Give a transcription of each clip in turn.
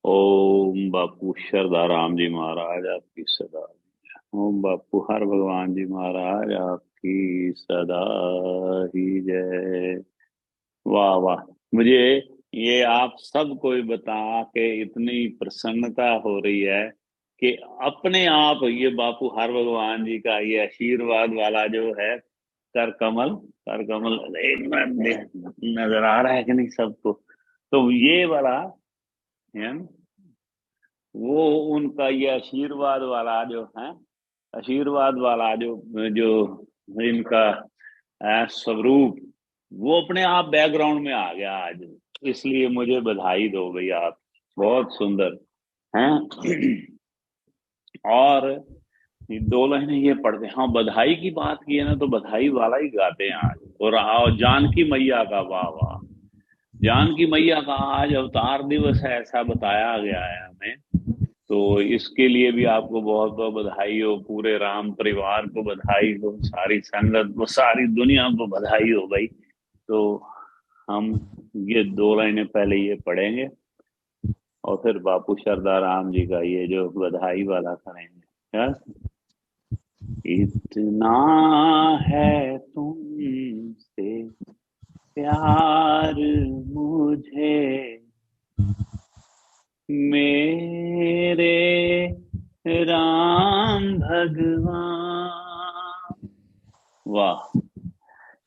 ओम बापू शरदाराम जी महाराज आपकी सदा। ओम बापू हर भगवान जी महाराज आपकी सदा ही जय। वाह वाह। मुझे ये आप सब कोई बता के इतनी प्रसन्नता हो रही है कि अपने आप ये बापू हर भगवान जी का ये आशीर्वाद वाला जो है कर कमल। कर कमल एक मिनट नजर आ रहा है कि नहीं सबको? तो ये वाला है ना, वो उनका ये आशीर्वाद वाला जो है, आशीर्वाद वाला जो जो इनका स्वरूप, वो अपने आप बैकग्राउंड में आ गया आज। इसलिए मुझे बधाई दो भैया, आप बहुत सुंदर हैं। और ये दो लाइनें ये पढ़ते हैं। हाँ, बधाई की बात की है ना, तो बधाई वाला ही गाते हैं आज। और आओ जानकी मैया का, वाह वाह। जानकी मैया का आज अवतार दिवस है ऐसा बताया गया है हमें। तो इसके लिए भी आपको बहुत बहुत बधाई हो, पूरे राम परिवार को बधाई हो, सारी संगत को, सारी दुनिया को बधाई हो भाई। तो हम ये दो लाइनें पहले ये पढ़ेंगे और फिर बापू शारदा राम जी का ये जो बधाई वाला करेंगे यार। इतना है तुमसे प्यार मुझे मेरे राम भगवान। वाह।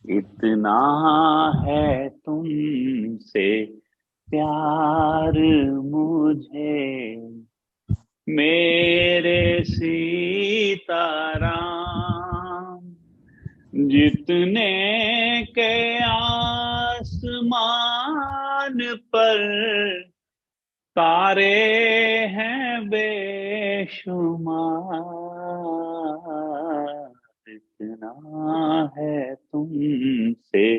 इतना है तुमसे प्यार मुझे मेरे सीताराम, जितने के आसमान पर तारे हैं बेशुमार। इतना है तुमसे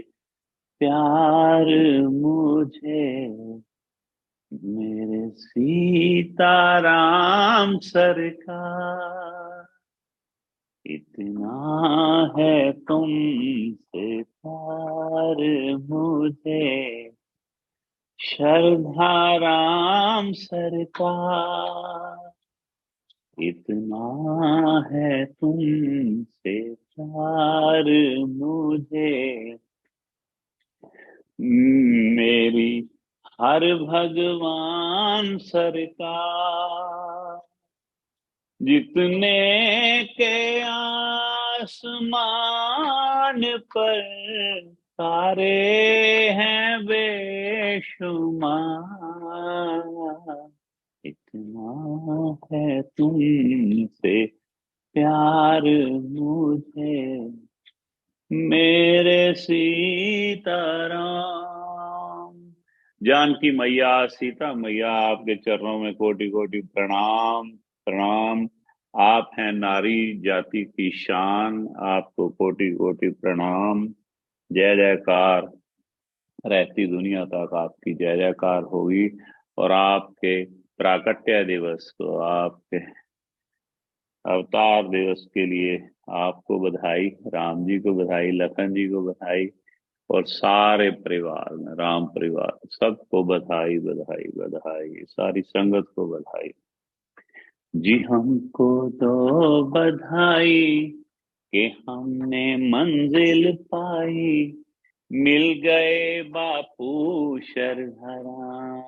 प्यार मुझे मेरे सीताराम सरकार। इतना है तुमसे प्यार मुझे श्रद्धाराम सरकार। इतना है तुमसे प्यार मुझे मेरी हर भगवान सरकार, जितने के आसमान पर तारे हैं बेशुमार। इतना है तुमसे प्यार मुझे मेरे सीताराम। जानकी मैया, सीता मैया, आपके चरणों में कोटि कोटि प्रणाम प्रणाम। आप हैं नारी जाति की शान, आपको कोटि कोटि प्रणाम। जय जयकार, रहती दुनिया तक आपकी जय जयकार होगी। और आपके प्राकट्य दिवस को, आपके अवतार दिवस के लिए आपको बधाई, राम जी को बधाई, लखन जी को बधाई, और सारे परिवार में, राम परिवार सबको बधाई बधाई बधाई, सारी संगत को बधाई। जी हमको दो बधाई कि हमने मंजिल पाई, मिल गए बापू शरधरा।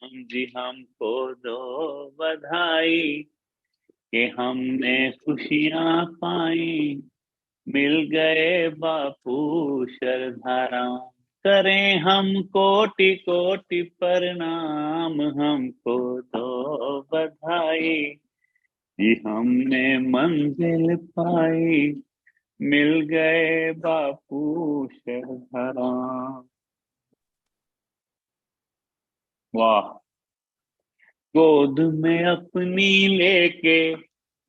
जी हमको दो बधाई कि हमने खुशियां पाई, मिल गए बापू शरधारा। करें हम कोटि कोटि प्रणाम, हमको दो बधाई जी हमने मंजिल पाई, मिल गए बापू शरधारा। वाह। गोद में अपनी लेके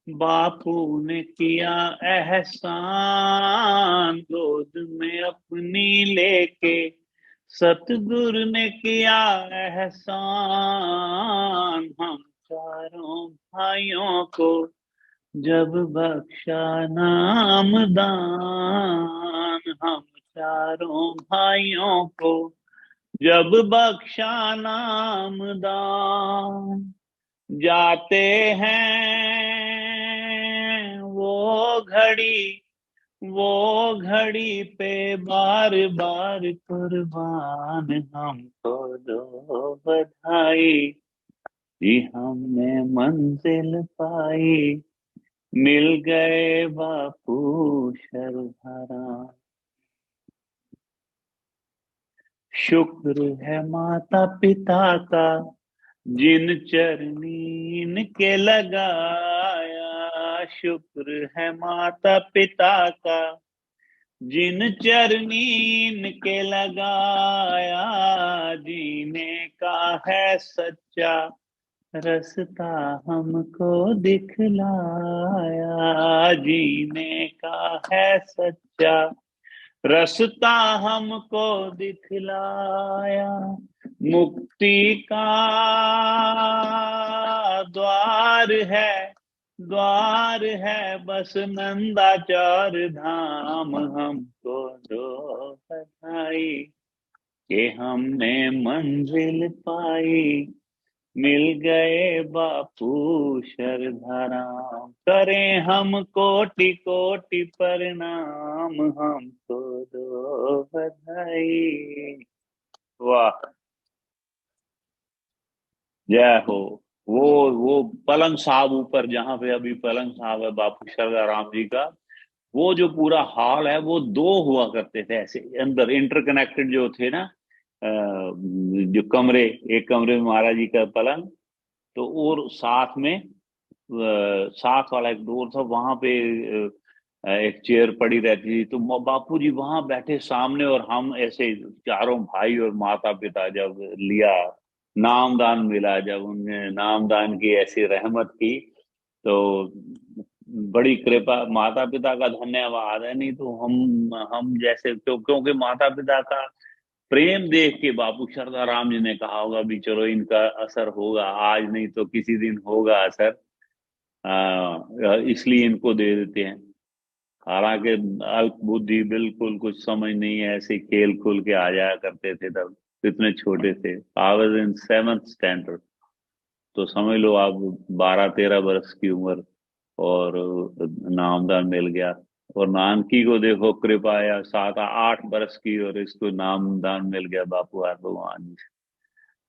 बापू ने किया एहसान, गोद में अपनी लेके सतगुरु ने किया एहसान। हम चारों भाइयों को जब बख्शा नाम दान, हम चारों भाइयों को जब बख्शा नाम दान जाते हैं, वो घड़ी पे बार बार कुर्बान हमको दो बधाई, जी हमने मंजिल पाई, मिल गए बापू शरधारा। शुक्र है माता पिता का, जिन चरनीन के लगाया। शुक्र है माता पिता का, जिन चरनीन के लगाया। जीने का है सच्चा रास्ता हमको दिखलाया। जीने का है सच्चा रास्ता हमको दिखलाया। मुक्ति का द्वार है बस नंदाचार धाम, हमको दो बधाई कि हमने मंजिल पाई, मिल गए बापू शरधाराम। करें हम कोटि कोटि प्रणाम, हमको दो बधाई। वाह, जय हो। वो पलंग साहब ऊपर, जहां पे अभी पलंग साहब है बापू शरधाराम जी का, वो जो पूरा हॉल है वो दो हुआ करते थे ऐसे अंदर इंटरकनेक्टेड जो थे ना। जो कमरे, एक कमरे में महाराज जी का पलंग, तो और साथ में साथ वाला एक डोर था, वहां पे एक चेयर पड़ी रहती थी, तो बापू जी वहां बैठे सामने, और हम ऐसे चारों भाई और माता पिता जब लिया नामदान मिला, जब उनने नामदान की ऐसी रहमत की, तो बड़ी कृपा, माता पिता का धन्यवाद है। नहीं तो हम जैसे, क्योंकि माता पिता का प्रेम देख के बापू शरदा राम जी ने कहा होगा भी चलो इनका असर होगा, आज नहीं तो किसी दिन होगा असर, इसलिए इनको दे देते हैं। हालांकि अल्प बुद्धि, बिल्कुल कुछ समझ नहीं है, ऐसे खेल खुल के आ जाया करते थे तब, कितने छोटे थे। I was in 7th standard, तो समझ लो आप 12-13 बरस की उम्र, और नामदान मिल गया। और नानकी को देखो कृपा, या 7-8 बरस की और इसको नामदान मिल गया बापू हर भगवान जी से।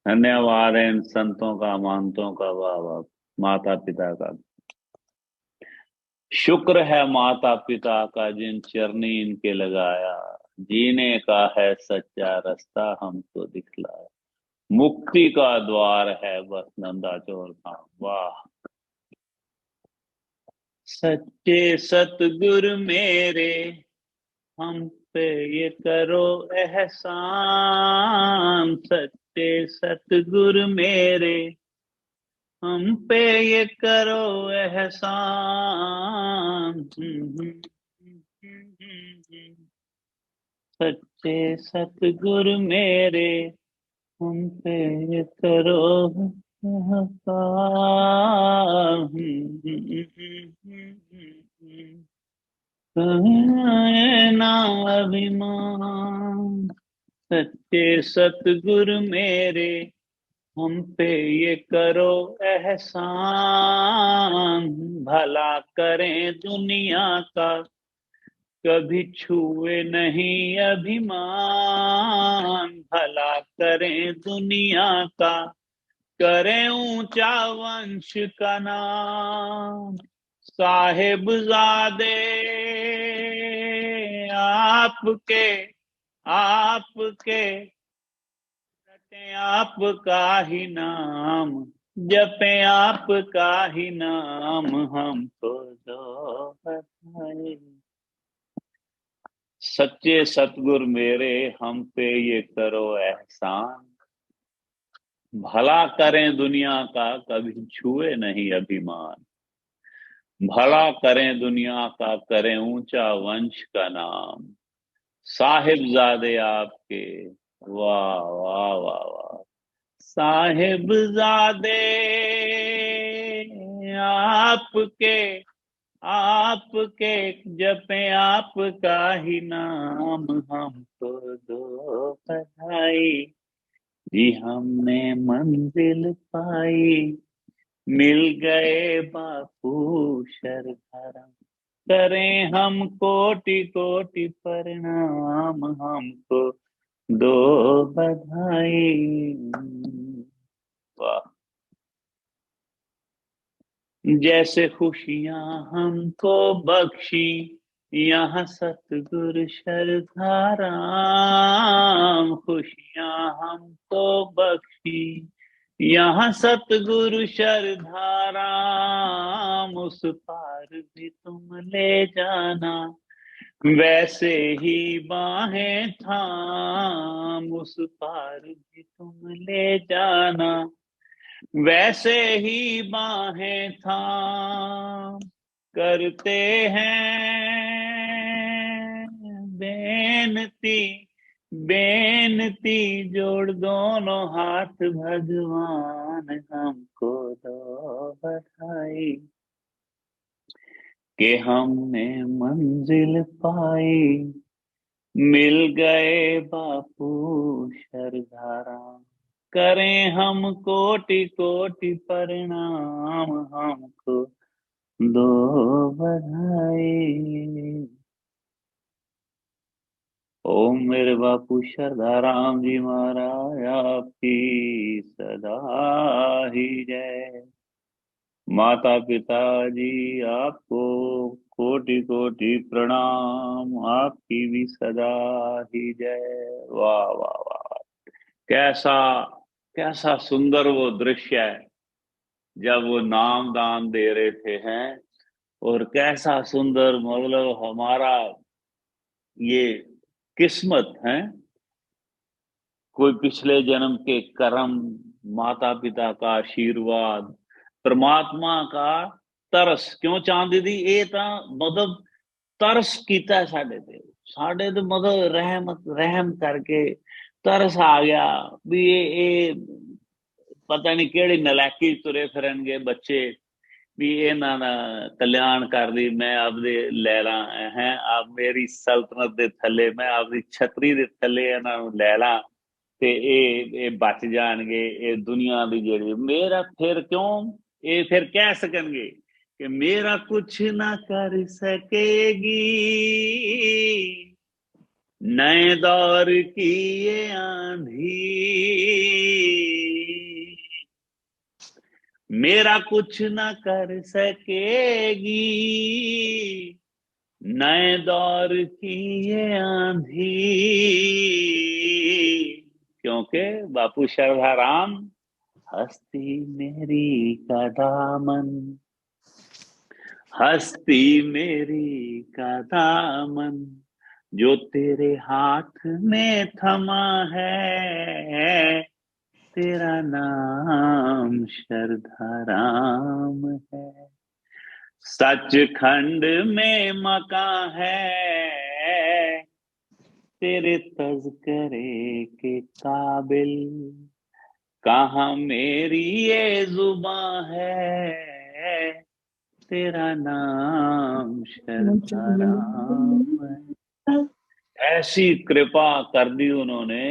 धन्यवाद है इन संतों का, महंतों का, वाह वाह, माता पिता का। शुक्र है माता पिता का, जिन चरनी इनके लगाया। जीने का है सच्चा रास्ता हमको दिखलाया। मुक्ति का द्वार है बस नंदाचौर धाम। वाह, सच्चे सतगुरु मेरे, हम पे ये करो एहसान। सच्चे सतगुरु मेरे, हम पे ये करो एहसान। सच्चे सतगुरु मेरे, हम पे ये करो एहसान। ना अभिमान, सच्चे सतगुरु मेरे, हम पे ये करो एहसान। भला करें दुनिया का, कभी छुए नहीं अभिमान। भला करें दुनिया का, करें ऊंचा वंश का नाम। साहिबजादे आपके आपके, रटे आपका ही नाम, जपे आपका ही नाम, हमको दो बधाई। सच्चे सतगुर मेरे, हम पे ये करो एहसान। भला करें दुनिया का, कभी छुए नहीं अभिमान। भला करें दुनिया का, करें ऊंचा वंश का नाम। साहिबजादे आपके, वाह वाह वाह वाह। साहिबजादे आपके आपके, जपे आपका ही नाम, हमको दो बधाई। जी हमने मंजिल पाई, मिल गए बापू शरधारा। करें हम कोटि कोटि प्रणाम, हमको दो बधाई। वाह। जैसे खुशियां हमको बख्शी यहाँ सतगुरु शरधाराम, खुशियां हमको बख्शी यहाँ सतगुरु शरधाराम, उस पार भी तुम ले जाना, वैसे ही बाहें थाम, उस पार भी तुम ले जाना, वैसे ही बाहें थाम। करते हैं बेनती, बेनती, जोड़ दोनों हाथ भगवान, हमको दो बधाई कि हमने मंजिल पाई, मिल गए बापू शरधारा। करें हम कोटि कोटि प्रणाम, हमको दो बधाई। ओम मेरे बापू शरधाराम जी महाराज आपकी सदा ही जय। माता पिता जी आपको कोटि कोटि प्रणाम, आपकी भी सदा ही जय। वाह वाह वाह। कैसा कैसा सुंदर वो दृश्य है जब वो नाम दान दे रहे थे हैं। और कैसा सुंदर, मतलब हमारा ये किस्मत है, कोई पिछले जन्म के कर्म, माता पिता का आशीर्वाद, परमात्मा का तरस। क्यों चांदी दी ये ता मतलब तरस कीता साडे ते, साडे ते मतलब रहमत रहम करके तरस आ गया भी ये पता नहीं केड़ी नलायकी तुरे फिरनगे बच्चे भी ਇਹਨਾਂ ਦਾ ਕਲਿਆਣ ਕਰ ਲਈ, ਮੈਂ ਆਪਦੇ ਲੈ ਲਾਂ ਹੈ, ਆਪ ਮੇਰੀ ਸਲਤਨਤ ਦੇ ਥੱਲੇ, ਮੈਂ ਆਪਦੀ ਛਤਰੀ ਦੇ ਥੱਲੇ ਇਹਨਾਂ ਨੂੰ ਲੈ ਲਾਂ ਤੇ ਇਹ ਬਚ ਜਾਣਗੇ, ਇਹ ਦੁਨੀਆ ਦੀ ਜਿਹੜੀ ਮੇਰਾ ਫਿਰ ਕਿਉਂ ਇਹ ਫਿਰ ਕਹਿ ਸਕਣਗੇ ਕਿ ਮੇਰਾ ਕੁਛ ਨਾ ਕਰ ਸਕੇਗੀ, नए दौर की ये आंधी, मेरा कुछ ना कर सकेगी, नए दौर की ये आंधी। क्योंकि बापू शरधाराम हस्ती मेरी का दामन, हस्ती मेरी का दामन, जो तेरे हाथ में थमा है, तेरा नाम शरधाराम है। सचखंड में मकान है, तेरे तज़किरे के काबिल, कहाँ मेरी ये जुबान है, तेरा नाम शरधाराम है। ऐसी कृपा कर दी उन्होंने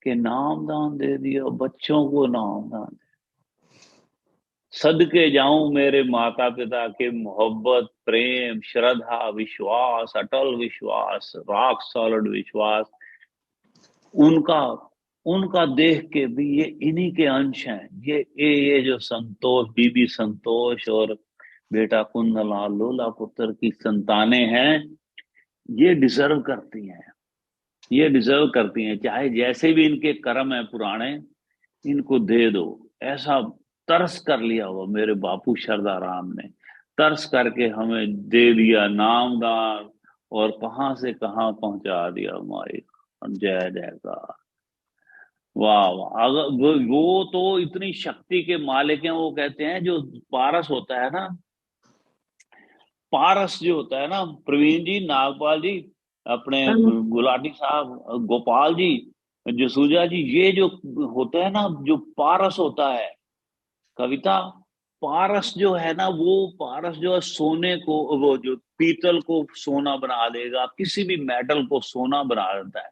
कि नामदान दे दिया, बच्चों को नामदान। सदके जाऊं मेरे माता पिता के मोहब्बत, प्रेम, श्रद्धा, विश्वास, अटल विश्वास, रॉक सॉलिड विश्वास, उनका उनका देख के भी ये इन्हीं के अंश हैं। ये जो संतोष, बीबी संतोष और बेटा कुंदलाल लोला पुत्र की संतानें हैं, ये डिजर्व करती हैं, ये डिजर्व करती हैं, चाहे जैसे भी इनके कर्म है पुराने, इनको दे दो। ऐसा तरस कर लिया हुआ मेरे बापू शरदाराम ने, तरस करके हमें दे दिया नामदान, और कहां से कहां पहुंचा दिया हमारी। जय जयकार। वाह वाह। अगर वो तो इतनी शक्ति के मालिक हैं। वो कहते हैं जो पारस होता है ना, पारस जो होता है ना, प्रवीण जी, नागपाल जी, अपने गुलाटी साहब, गोपाल जी, जसूजा जी, ये जो होता है ना, जो पारस होता है कविता, पारस जो है ना, वो पारस जो है सोने को, वो जो पीतल को सोना बना देगा, किसी भी मेटल को सोना बना देता है।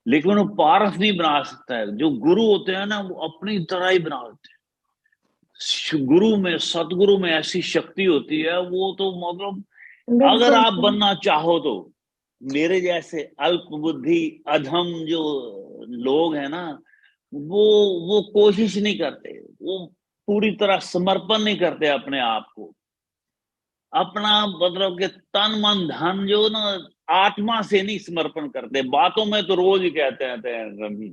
लेकिन वो पारस नहीं बना सकता है। जो गुरु होते हैं ना, वो अपनी तरह ही बना देते हैं। गुरु में, सतगुरु में ऐसी शक्ति होती है, वो तो मतलब अगर बिल्कुल। आप बनना चाहो तो, मेरे जैसे अल्प बुद्धि अधम जो लोग हैं ना, वो वो कोशिश नहीं करते, वो पूरी तरह समर्पण नहीं करते अपने आप को। अपना मतलब कि तन मन धन जो ना, आत्मा से नहीं समर्पण करते। बातों में तो रोज ही कहते रहते हैं रवि,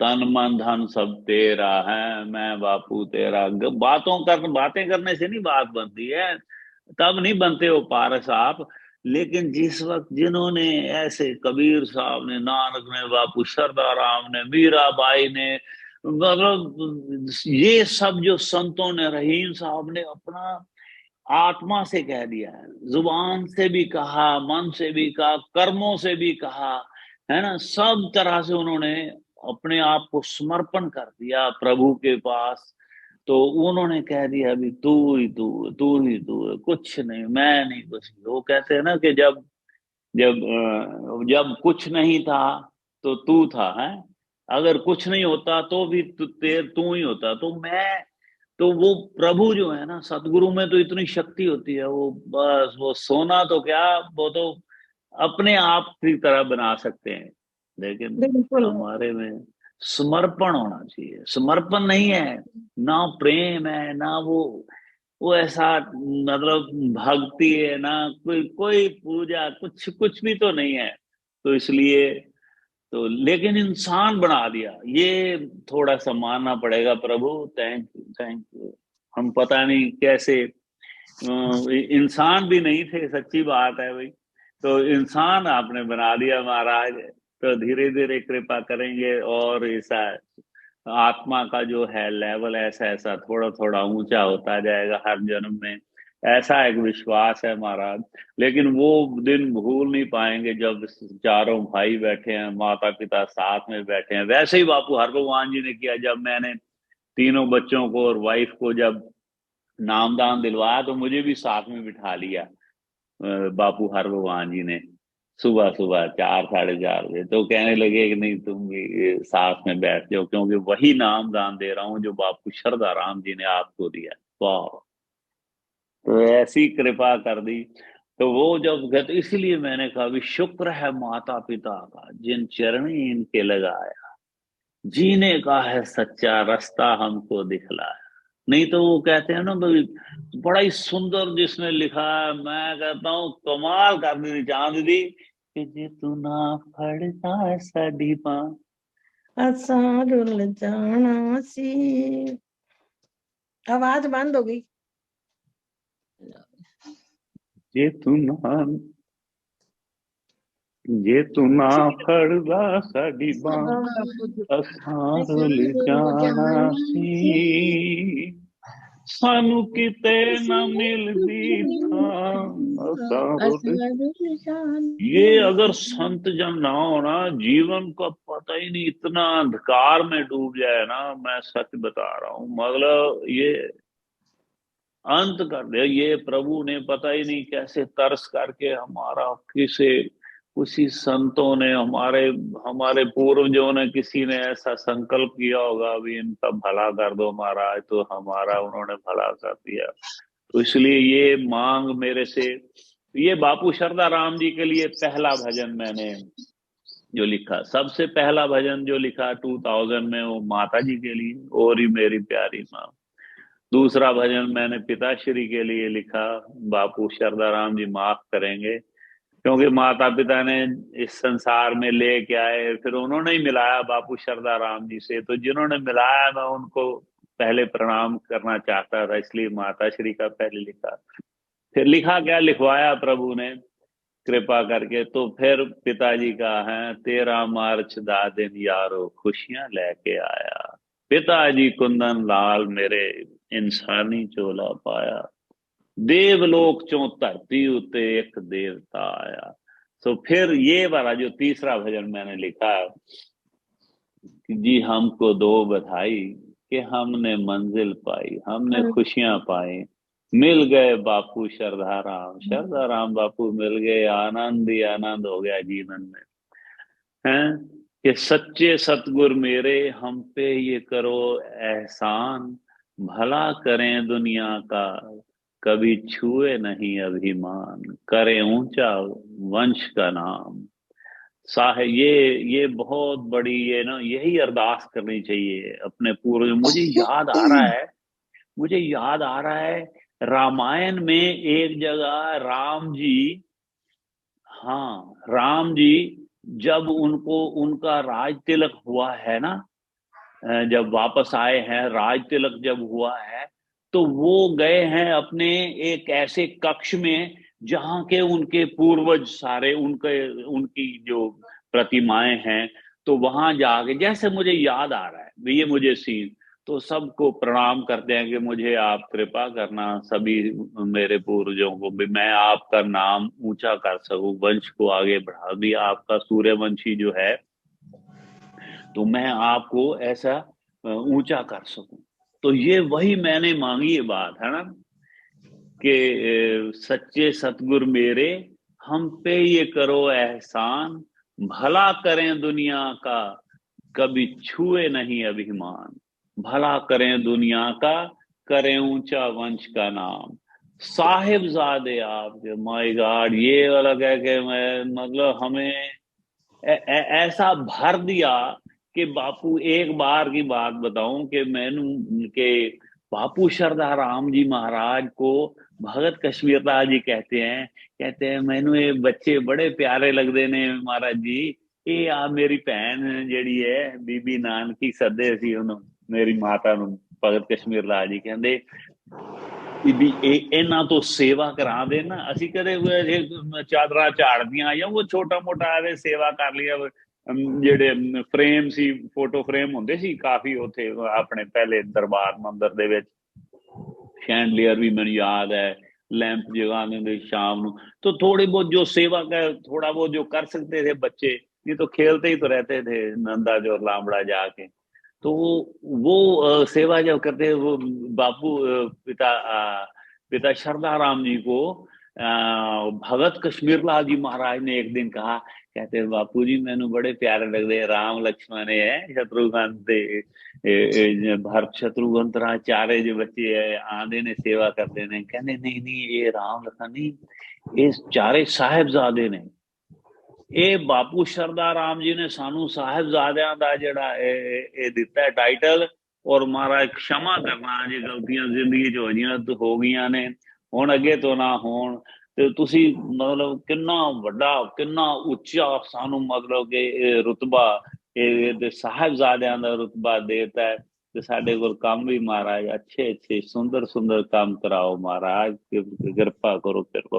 तन मन धन सब तेरा है, मैं बापू तेरा। बातें करने से नहीं बात बनती है, तब नहीं बनते हो पारस आप। लेकिन जिस वक्त जिन्होंने ऐसे, कबीर साहब ने, नानक ने, बापू सरदाराम ने, मीराबाई ने, मतलब ये सब जो संतों ने, रहीम साहब ने अपना आत्मा से कह दिया है, जुबान से भी कहा, मन से भी कहा, कर्मों से भी कहा, है ना, सब तरह से उन्होंने अपने आप को समर्पण कर दिया प्रभु के पास। तो उन्होंने कह दिया अभी तू ही तू है, तू ही तू है, कुछ नहीं, मैं नहीं कुछ नहीं। वो कहते हैं ना कि जब जब जब कुछ नहीं था तो तू था, है। अगर कुछ नहीं होता तो भी तू ही होता। तो मैं, तो वो प्रभु जो है ना, सतगुरु में तो इतनी शक्ति होती है, वो बस वो सोना तो क्या, वो तो अपने आप की तरह बना सकते हैं। लेकिन बिल्कुल। हमारे में समर्पण होना चाहिए। समर्पण नहीं है, ना प्रेम है, ना वो ऐसा मतलब भक्ति है, ना कोई कोई पूजा, कुछ कुछ भी तो नहीं है। तो इसलिए तो, लेकिन इंसान बना दिया, ये थोड़ा सा मानना पड़ेगा प्रभु। Thank you, thank you. हम पता नहीं कैसे इंसान भी नहीं थे, सच्ची बात है भाई। तो इंसान आपने बना दिया महाराज। तो धीरे धीरे कृपा करेंगे, और ऐसा आत्मा का जो है लेवल ऐसा ऐसा थोड़ा थोड़ा ऊंचा होता जाएगा हर जन्म में। ऐसा एक विश्वास है महाराज। लेकिन वो दिन भूल नहीं पाएंगे जब चारों भाई बैठे हैं, माता पिता साथ में बैठे हैं। वैसे ही बापू हर भगवान जी ने किया, जब मैंने तीनों बच्चों को और वाइफ को जब नामदान दिलवाया, तो मुझे भी साथ में बिठा लिया बापू हर भगवान जी ने। सुबह सुबह 4 साढ़े 4 बजे तो कहने लगे कि नहीं, तुम भी साथ में बैठ जाओ, क्योंकि वही नाम दान दे रहा हूँ जो बापू शरदा राम जी ने आपको दिया। वाह। तो ऐसी कृपा कर दी। तो वो जब गए, तो इसलिए मैंने कहा भी शुक्र है माता पिता का, जिन चरणी इनके लगाया, जीने का है सच्चा रास्ता हमको दिखलाया। नहीं तो वो कहते हैं ना भाई, बड़ा ही सुंदर जिसने लिखा है, मैं कहता हूँ कमाल कर दी चांद दी, कि जे तू ना फड़ता साडी बां, असा रुल जाना सी। आवाज बंद हो गई। जे तू ना जे तू ना फड़दा साडी बां, असां रुल जाना सी। सानू किते ना मिलदी थां, असां रुल। ये अगर संत जन ना हो ना, जीवन का पता ही नहीं, इतना अंधकार में डूब जाए ना, मैं सच बता रहा हूँ, मतलब ये अंत कर दे। ये प्रभु ने पता ही नहीं कैसे तरस करके हमारा, किसे उसी संतों ने, हमारे हमारे पूर्वजों ने, किसी ने ऐसा संकल्प किया होगा अभी इनका भला कर दो महाराज, तो हमारा उन्होंने भला कर दिया। तो इसलिए ये मांग मेरे से, ये बापू शरदा राम जी के लिए पहला भजन मैंने जो लिखा, सबसे पहला भजन जो लिखा 2000 में, वो माता जी के लिए, और ही मेरी प्यारी माँ। दूसरा भजन मैंने पिताश्री के लिए लिखा, बापू शरदा राम जी माफ करेंगे, क्योंकि माता पिता ने इस संसार में लेके आए, फिर उन्होंने ही मिलाया बापू शरदा राम जी से। तो जिन्होंने मिलाया, मैं उनको पहले प्रणाम करना चाहता था, इसलिए माता श्री का पहले लिखा। फिर लिखा क्या, लिखवाया प्रभु ने कृपा करके। तो फिर पिताजी का है, तेरा मार्च दा दिन यारो खुशियां लेके आया, पिताजी कुंदन लाल मेरे इंसानी चोला पाया, देवलोक चों धरती उते एक देवता आया। तो फिर ये वाला जो तीसरा भजन मैंने लिखा कि जी हमको दो बधाई, कि हमने मंजिल पाई, हमने खुशियां पाई, मिल गए बापू शरधा राम, शरधा राम बापू मिल गए, आनंद ही आनंद हो गया जीवन में, हैं। कि सच्चे सतगुर मेरे हम पे ये करो एहसान, भला करें दुनिया का कभी छुए नहीं अभिमान, करें ऊंचा वंश का नाम। साहे ये बहुत बड़ी, ये ना यही अरदास करनी चाहिए अपने पूर्व। मुझे याद आ रहा है रामायण में एक जगह राम जी, हाँ राम जी, जब उनको उनका राज तिलक हुआ है ना, जब वापस आए हैं, राज तिलक जब हुआ है, तो वो गए हैं अपने एक ऐसे कक्ष में जहाँ के उनके पूर्वज सारे, उनके उनकी जो प्रतिमाएं हैं, तो वहां जाके जैसे मुझे याद आ रहा है ये मुझे सीन, तो सबको प्रणाम करते हैं कि मुझे आप कृपा करना, सभी मेरे पूर्वजों को भी मैं आपका नाम ऊंचा कर सकूं, वंश को आगे बढ़ा भी, आपका सूर्यवंशी जो है, तो मैं आपको ऐसा ऊंचा कर सकूं। तो ये वही मैंने मांगी ये बात है ना, कि सच्चे सतगुर मेरे हम पे ये करो एहसान, भला करें दुनिया का कभी छुए नहीं अभिमान, भला करें दुनिया का करें ऊंचा वंश का नाम। साहिबजादे आपके, माय गॉड, ये वाला कह के मैं मतलब हमें ऐसा भर दिया कि बापू, एक बार की बात बताऊं कि मैंने के बापू सरदार राम जी महाराज को भगत कश्मीर दास जी कहते हैं मैनू ये बच्चे बड़े प्यारे लगते ने महाराज जी, ये आ मेरी भैन जेड़ी है बीबी नानकी सदे सी उन्होंने, मेरी माता नु भगत कश्मीर दास जी कहते ਵੀ ਇਹਨਾਂ ਤੋਂ ਸੇਵਾ ਕਰਾ ਦੇ ਨਾ, ਅਸੀਂ ਕਦੇ ਚਾਦਰਾਂ ਝਾੜਦੀਆਂ ਜਾਂ ਉਹ ਛੋਟਾ ਮੋਟਾ ਐਵੇਂ ਸੇਵਾ ਕਰ ਲਿਆ। ਜਿਹੜੇ ਫਰੇਮ ਸੀ, ਫੋਟੋ ਫਰੇਮ ਹੁੰਦੇ ਸੀ ਕਾਫੀ ਉੱਥੇ ਆਪਣੇ ਪਹਿਲੇ ਦਰਬਾਰ ਮੰਦਰ ਦੇ ਵਿੱਚ, शैंडलियर भी मैंने याद है, लैंप जगा देंगे शाम ਨੂੰ, तो थोड़ी बहुत जो सेवा का थोड़ा बहुत जो कर सकते थे बच्चे, नहीं तो खेलते ही तो रहते थे नंदा जो लामड़ा जाके। तो वो सेवा जब करते वो बापू पिता शारदा राम जी को भगत कश्मीर लाल जी महाराज ने एक दिन कहा, कहते हैं बापू जी मैंने बड़े प्यारे लगते राम लक्ष्मण है शत्रुघ्न भरत शत्रुघ्न तरह चारे जो बच्चे है आंदे ने सेवा करते ने, कहते नहीं नहीं ये राम लखन नहीं, ये चारे साहिबजादे ने। ਇਹ ਬਾਪੂ ਸਰਦਾਰ ਰਾਮ ਜੀ ਨੇ ਸਾਨੂੰ ਸਾਹਿਬਜ਼ਾਦਿਆਂ ਦਾ ਜਿਹੜਾ ਇਹ ਦਿੱਤਾ ਟਾਈਟਲ, ਔਰ ਮਹਾਰਾਜ क्षमा ਕਰਨਾ ਜੇ ਗਲਤੀਆਂ ਜ਼ਿੰਦਗੀ 'ਚ ਹੋ ਗਈਆਂ ਨੇ, ਹੁਣ ਅੱਗੇ ਤੋਂ ਨਾ ਹੋਣ। ਤੇ ਤੁਸੀਂ ਮਤਲਬ ਕਿੰਨਾ ਵੱਡਾ ਕਿੰਨਾ ਉੱਚਾ ਸਾਨੂੰ ਮਤਲਬ ਕਿ ਇਹ ਰੁਤਬਾ ਇਹ ਸਾਹਿਬਜ਼ਾਦਿਆਂ ਦਾ ਰੁਤਬਾ ਦੇਤਾ ਹੈ। ਤੇ ਸਾਡੇ ਕੋਲ ਕੰਮ ਵੀ ਮਹਾਰਾਜ ਅੱਛੇ ਅੱਛੇ ਸੁੰਦਰ ਸੁੰਦਰ ਕੰਮ ਕਰਾਓ ਮਹਾਰਾਜ, ਕਿਰਪਾ ਕਰੋ ਕਿਰਪਾ।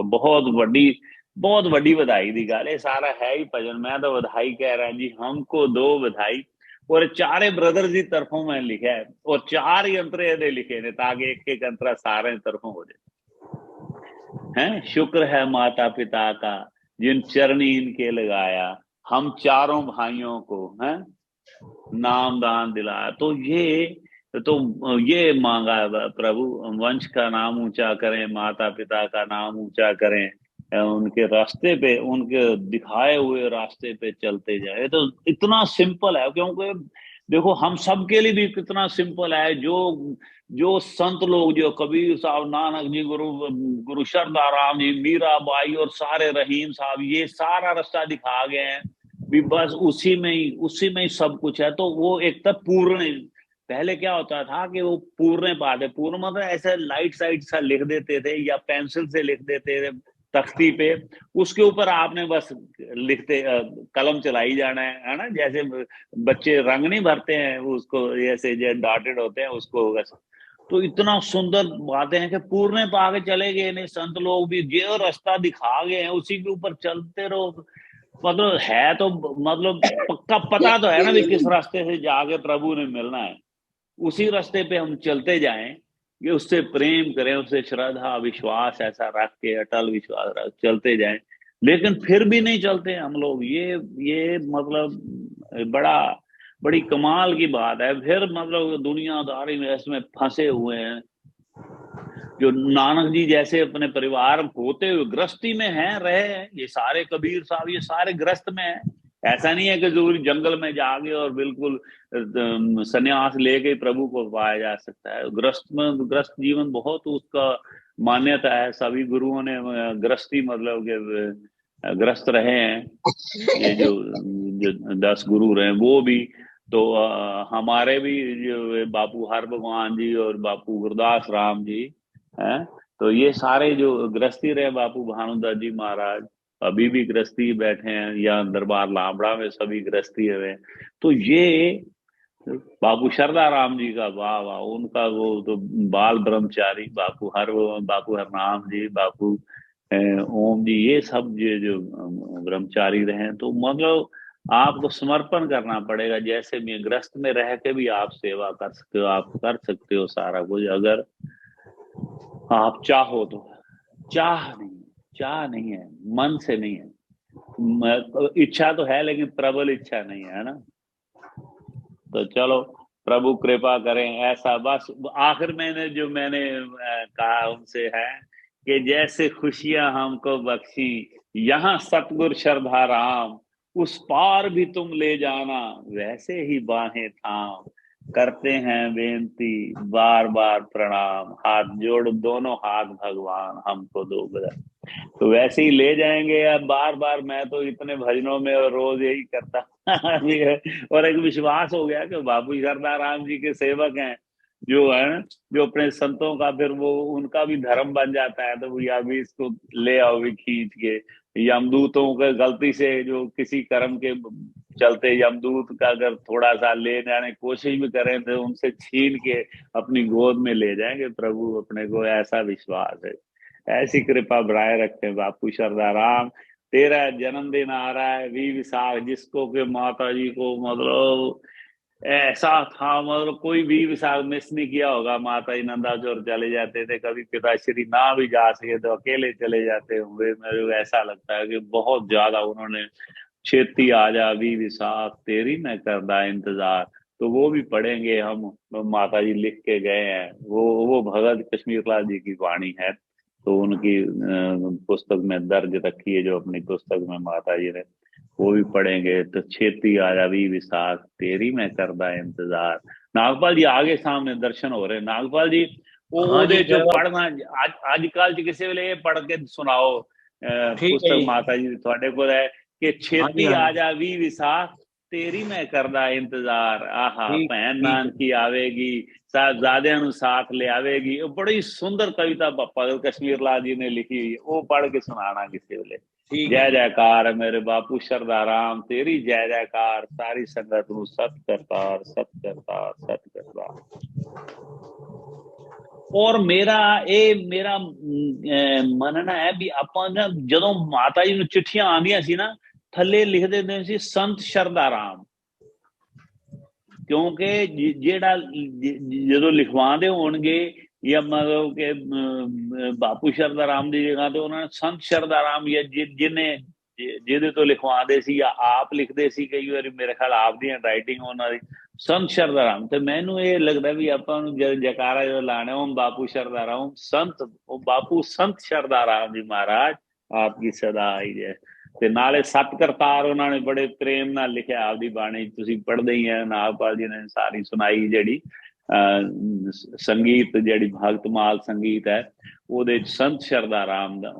बहुत बड़ी बधाई दी गल, ये सारा है ही भजन, मैं तो बधाई कह रहा जी, हमको दो बधाई। और चारे ब्रदर्स की तरफों मैं लिखा है, और 4 ही अंतरे दे लिखे ने ताकि एक एक अंतरा सारे तरफों हो जाए। हैं शुक्र है माता पिता का जिन चरणी इनके लगाया, हम चारों भाइयों को हैं नाम दान दिलाया। तो ये मांगा प्रभु, वंश का नाम ऊंचा करें, माता पिता का नाम ऊंचा करें, उनके रास्ते पे, उनके दिखाए हुए रास्ते पे चलते जाए। तो इतना सिंपल है, क्योंकि देखो हम सब के लिए भी कितना सिंपल है। जो जो संत लोग, जो कबीर साहब, नानक जी, गुरु शरदा राम जी, मीरा बाई और सारे रहीम साहब, ये सारा रास्ता दिखा गए हैं भी, बस उसी में ही सब कुछ है। तो वो एक तब पूर्ण, पहले क्या होता था कि वो पूर्ण पाते, पूर्ण मतलब ऐसे लाइट साइड सा लिख देते थे या पेंसिल से लिख देते थे तख्ती पे, उसके ऊपर आपने बस लिखते कलम चलाई जाना है ना, जैसे बच्चे रंग नहीं भरते हैं उसको, जैसे जो डॉटेड होते हैं उसको बस। तो इतना सुंदर बातें हैं कि पूर्ण पे आगे चले गए नहीं संत लोग भी, जो रास्ता दिखा गए हैं उसी के ऊपर चलते रहो। मतलब है तो मतलब पक्का पता तो है ना भी किस रास्ते से जाके प्रभु ने मिलना है, उसी रास्ते पे हम चलते जाएं, कि उससे प्रेम करें, उससे श्रद्धा विश्वास ऐसा रख के, अटल विश्वास रख चलते जाएं। लेकिन फिर भी नहीं चलते हम लोग, ये मतलब बड़ी कमाल की बात है। फिर मतलब दुनियादारी में इसमें फंसे हुए हैं, जो नानक जी जैसे अपने परिवार होते हुए गृहस्थी में हैं, रहे हैं, ये सारे कबीर साहब ये सारे गृहस्थ में हैं, ऐसा नहीं है कि जरूर जंगल में जाके और बिल्कुल संन्यास लेके प्रभु को पाया जा सकता है। गृहस्थ जीवन बहुत उसका मान्यता है। सभी गुरुओं ने गृहस्थी मतलब के ग्रस्त रहे हैं। ये जो 10 गुरु रहे वो भी तो हमारे भी जो बापू हर भगवान जी और बापू गुरदास राम जी हैं, तो ये सारे जो गृहस्थी रहे, बापू भानुदास जी महाराज अभी भी गृहस्थी बैठे हैं, या दरबार लामड़ा में सभी गृहस्थी हुए। तो ये बापू शरदा राम जी का, वाह वाह, उनका वो तो बाल ब्रह्मचारी बापू हरनाम जी, बापू ओम जी, ये सब जो ब्रह्मचारी रहे। तो मतलब आपको समर्पण करना पड़ेगा। जैसे भी गृहस्थ में रह के भी आप सेवा कर सकते हो, आप कर सकते हो सारा कुछ, अगर आप चाहो तो। चाह नहीं है, मन से नहीं है। इच्छा तो है लेकिन प्रबल इच्छा नहीं है ना। तो चलो प्रभु कृपा करें ऐसा। बस आखिर मैंने कहा उनसे है कि जैसे खुशियां हमको बख्शी यहाँ सतगुर श्रद्धा राम, उस पार भी तुम ले जाना वैसे ही बाहें थाम। करते हैं बेनती बार बार प्रणाम, हाथ जोड़ दोनों हाथ भगवान हमको दो बदर। तो वैसे ही ले जाएंगे यार बार बार। मैं तो इतने भजनों में और रोज यही करता और एक विश्वास हो गया कि बाबू शरदा राम जी के सेवक हैं जो है, जो अपने संतों का फिर वो उनका भी धर्म बन जाता है। तो भैया अभी इसको ले आओ भी खींच के। यमदूतों के गलती से जो किसी कर्म के चलते यमदूत का अगर थोड़ा सा ले जाने की कोशिश भी करें तो उनसे छीन के अपनी गोद में ले जाएंगे प्रभु अपने को, ऐसा विश्वास है। ऐसी कृपा बनाए रखे बापू शरदा राम। तेरा जन्मदिन आ रहा है 20 विशाख, जिसको के माता जी को मतलब ऐसा था, मतलब कोई 20 विशाख मिस नहीं किया होगा। माता जी नंदाचौर चले जाते थे, कभी पिताश्री ना भी जा सके तो अकेले चले जाते होंगे। मेरे को ऐसा लगता है कि बहुत ज्यादा उन्होंने छेती आजा 20 विशाख तेरी मैं करदा इंतजार। तो वो भी पढ़ेंगे हम। माता जी लिख के गए हैं, वो भगत कश्मीर लाल जी की वाणी है। तो उनकी पुस्तक में दर्ज रखी है, जो अपनी पुस्तक में माता जी ने, वो भी पढ़ेंगे। तो छेती आजा 20 विशाख तेरी मैं करदा इंतजार। नागपाल जी आगे सामने दर्शन हो रहे। नागपाल जी हाँ जी, चो पढ़ना अजकल किसी वेले ये पढ़ के सुनाओ ठीक है पुस्तक जी। माता जी थोड़े को है कि हाँ जी, छेती हाँ आ जी, जा 20 विशाख तेरी मैं करदा इंतजार। आहा ठीक भैन ठीक है, नानकी आवेगी साहबजादे साथ ले आवेगी। वो बड़ी सुंदर कविता भगत कश्मीर लाल जी ने लिखी हुई है, वो पढ़ के सुनाना किसी वेले। ठीक है जय जी। जयकार है मेरे बापू शरदा राम, तेरी जय जयकार सारी संगत नू सत करतार सत करतार सत करतार। और मेरा मनना है भी ਆਪਾਂ ना ਜਦੋਂ ਮਾਤਾ ਜੀ ਨੂੰ ਚਿੱਠੀਆਂ ਆਉਂਦੀਆਂ ਸੀ ਨਾ ਥੱਲੇ ਲਿਖ ਦਿੰਦੇ ਸੀ ਸੰਤ ਸ਼ਰਦਾ ਰਾਮ। ਕਿਉਂਕਿ ਜਿਹੜਾ ਜਦੋਂ ਲਿਖਵਾਉਂਦੇ ਹੋਣਗੇ ਜਾਂ ਮਤਲਬ ਕਿ ਬਾਪੂ ਸ਼ਰਦਾ ਰਾਮ ਦੀ ਜਗ੍ਹਾ ਤੇ ਉਹਨਾਂ ਨੇ ਸੰਤ ਸ਼ਰਦਾ ਰਾਮ ਜਾਂ ਜਿਹਦੇ ਤੋਂ ਲਿਖਵਾਉਂਦੇ ਸੀ ਜਾਂ ਆਪ ਲਿਖਦੇ ਸੀ। ਕਈ ਵਾਰੀ ਮੇਰੇ ਖਿਆਲ ਆਪ ਦੀ ਰਾਈਟਿੰਗ ਉਹਨਾਂ ਦੀ संत शरदा राम। तो मैनू ये लगता भी ਆਪਾਂ ਨੂੰ जयकारा जो लाने ओम बापू शरदा राम संत ओ बापू संत शरदा राम जी महाराज आपकी सदा आई जय। ਤੇ ਨਾਲੇ ਸਤ ਕਰਤਾਰ ਉਹਨਾਂ ਨੇ ਬੜੇ ਪ੍ਰੇਮ ਨਾਲ ਲਿਖਿਆ ਆਪਦੀ ਬਾਣੀ, ਤੁਸੀਂ ਪੜ੍ਹਦੇ ਹੀ ਆ। ਨਾਗਪਾਲ ਜੀ ਨੇ ਸਾਰੀ ਸੁਣਾਈ ਜਿਹੜੀ ਸੰਗੀਤ ਜਿਹੜੀ ਭਗਤਮਾਲ ਸੰਗੀਤ ਹੈ ਉਹਦੇ ਸੰਤ ਸ਼ਰਦਾ ਰਾਮ ਦਾ